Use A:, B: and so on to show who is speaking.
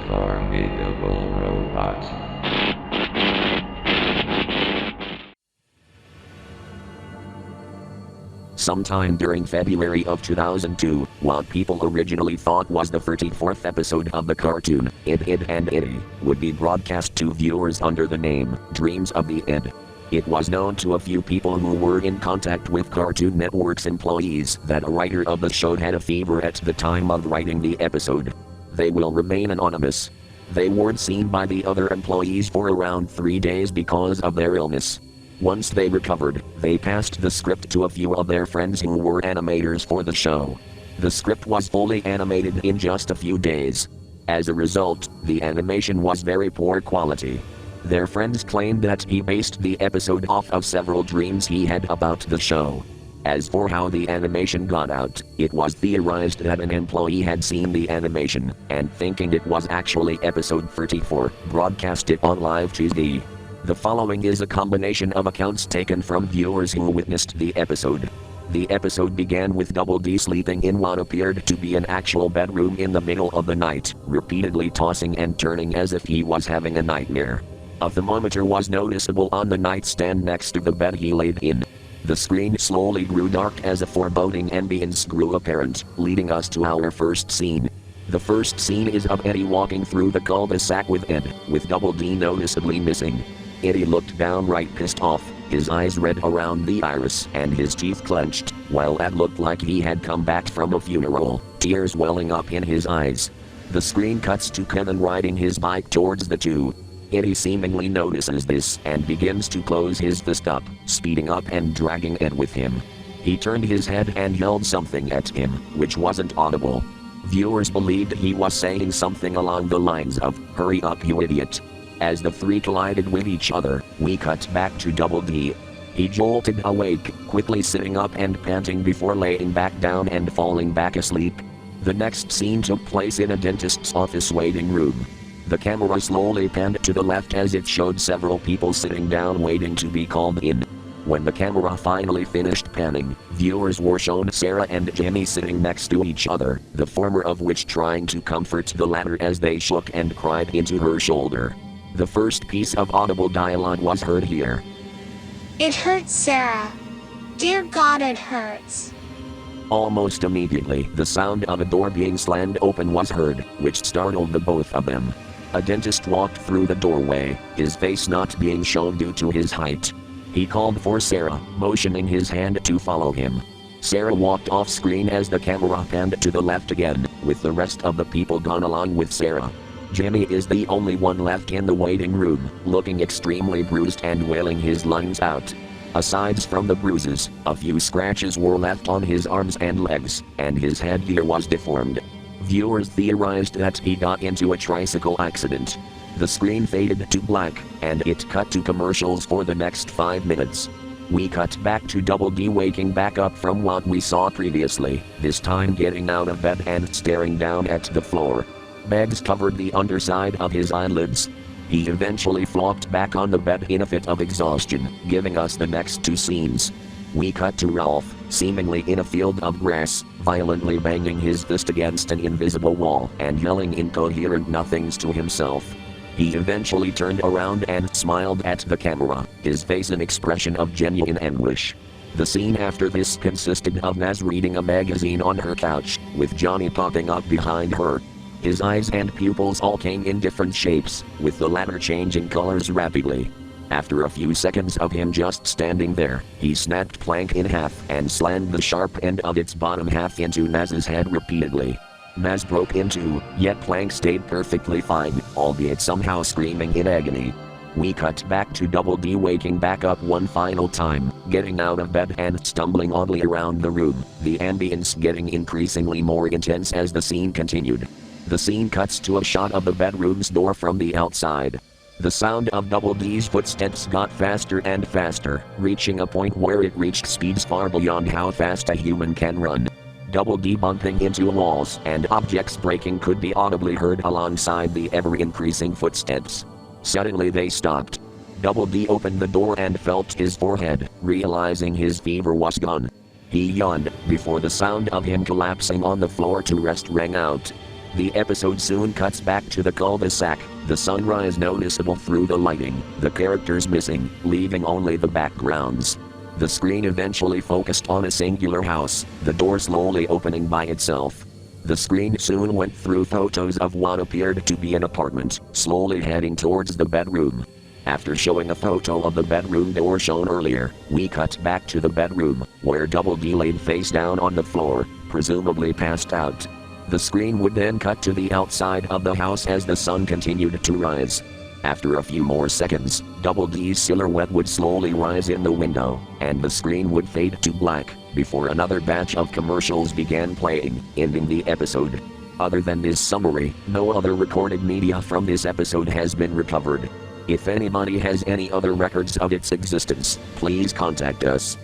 A: formidable robot.
B: Sometime during February of 2002, what people originally thought was the 34th episode of the cartoon, Ed and Eddy, would be broadcast to viewers under the name, Dreams of the Ed. It was known to a few people who were in contact with Cartoon Network's employees that a writer of the show had a fever at the time of writing the episode. They will remain anonymous. They weren't seen by the other employees for around 3 days because of their illness. Once they recovered, they passed the script to a few of their friends who were animators for the show. The script was fully animated in just a few days. As a result, the animation was very poor quality. Their friends claimed that he based the episode off of several dreams he had about the show. As for how the animation got out, it was theorized that an employee had seen the animation, and thinking it was actually episode 34, broadcast it on live TV. The following is a combination of accounts taken from viewers who witnessed the episode. The episode began with Double D sleeping in what appeared to be an actual bedroom in the middle of the night, repeatedly tossing and turning as if he was having a nightmare. A thermometer was noticeable on the nightstand next to the bed he laid in. The screen slowly grew dark as a foreboding ambience grew apparent, leading us to our first scene. The first scene is of Eddy walking through the cul-de-sac with Ed, with Double D noticeably missing. Eddy looked downright pissed off, his eyes red around the iris and his teeth clenched, while Ed looked like he had come back from a funeral, tears welling up in his eyes. The screen cuts to Kevin riding his bike towards the two. Eddy seemingly notices this and begins to close his fist up, speeding up and dragging Ed with him. He turned his head and yelled something at him, which wasn't audible. Viewers believed he was saying something along the lines of, "Hurry up, you idiot." As the three collided with each other, we cut back to Double D. He jolted awake, quickly sitting up and panting before laying back down and falling back asleep. The next scene took place in a dentist's office waiting room. The camera slowly panned to the left as it showed several people sitting down waiting to be called in. When the camera finally finished panning, viewers were shown Sarah and Jimmy sitting next to each other, the former of which trying to comfort the latter as they shook and cried into her shoulder. The first piece of audible dialogue was heard here.
C: "It hurts, Sarah. Dear God, it hurts."
B: Almost immediately, the sound of a door being slammed open was heard, which startled the both of them. A dentist walked through the doorway, his face not being shown due to his height. He called for Sarah, motioning his hand to follow him. Sarah walked off screen as the camera panned to the left again, with the rest of the people gone along with Sarah. Jimmy is the only one left in the waiting room, looking extremely bruised and wailing his lungs out. Aside from the bruises, a few scratches were left on his arms and legs, and his headgear was deformed. Viewers theorized that he got into a tricycle accident. The screen faded to black, and it cut to commercials for the next 5 minutes. We cut back to Double D waking back up from what we saw previously, this time getting out of bed and staring down at the floor. Bags covered the underside of his eyelids. He eventually flopped back on the bed in a fit of exhaustion, giving us the next 2 scenes. We cut to Ralph, seemingly in a field of grass, violently banging his fist against an invisible wall and yelling incoherent nothings to himself. He eventually turned around and smiled at the camera, his face an expression of genuine anguish. The scene after this consisted of Naz reading a magazine on her couch, with Johnny popping up behind her. His eyes and pupils all came in different shapes, with the latter changing colors rapidly. After a few seconds of him just standing there, he snapped Plank in half and slammed the sharp end of its bottom half into Naz's head repeatedly. Naz broke in two, yet Plank stayed perfectly fine, albeit somehow screaming in agony. We cut back to Double D waking back up one final time, getting out of bed and stumbling oddly around the room, the ambience getting increasingly more intense as the scene continued. The scene cuts to a shot of the bedroom's door from the outside. The sound of Double D's footsteps got faster and faster, reaching a point where it reached speeds far beyond how fast a human can run. Double D bumping into walls and objects breaking could be audibly heard alongside the ever-increasing footsteps. Suddenly they stopped. Double D opened the door and felt his forehead, realizing his fever was gone. He yawned, before the sound of him collapsing on the floor to rest rang out. The episode soon cuts back to the cul-de-sac, the sunrise noticeable through the lighting, the characters missing, leaving only the backgrounds. The screen eventually focused on a singular house, the door slowly opening by itself. The screen soon went through photos of what appeared to be an apartment, slowly heading towards the bedroom. After showing a photo of the bedroom door shown earlier, we cut back to the bedroom, where Double D laid face down on the floor, presumably passed out. The screen would then cut to the outside of the house as the sun continued to rise. After a few more seconds, Double D's silhouette would slowly rise in the window, and the screen would fade to black, before another batch of commercials began playing, ending the episode. Other than this summary, no other recorded media from this episode has been recovered. If anybody has any other records of its existence, please contact us.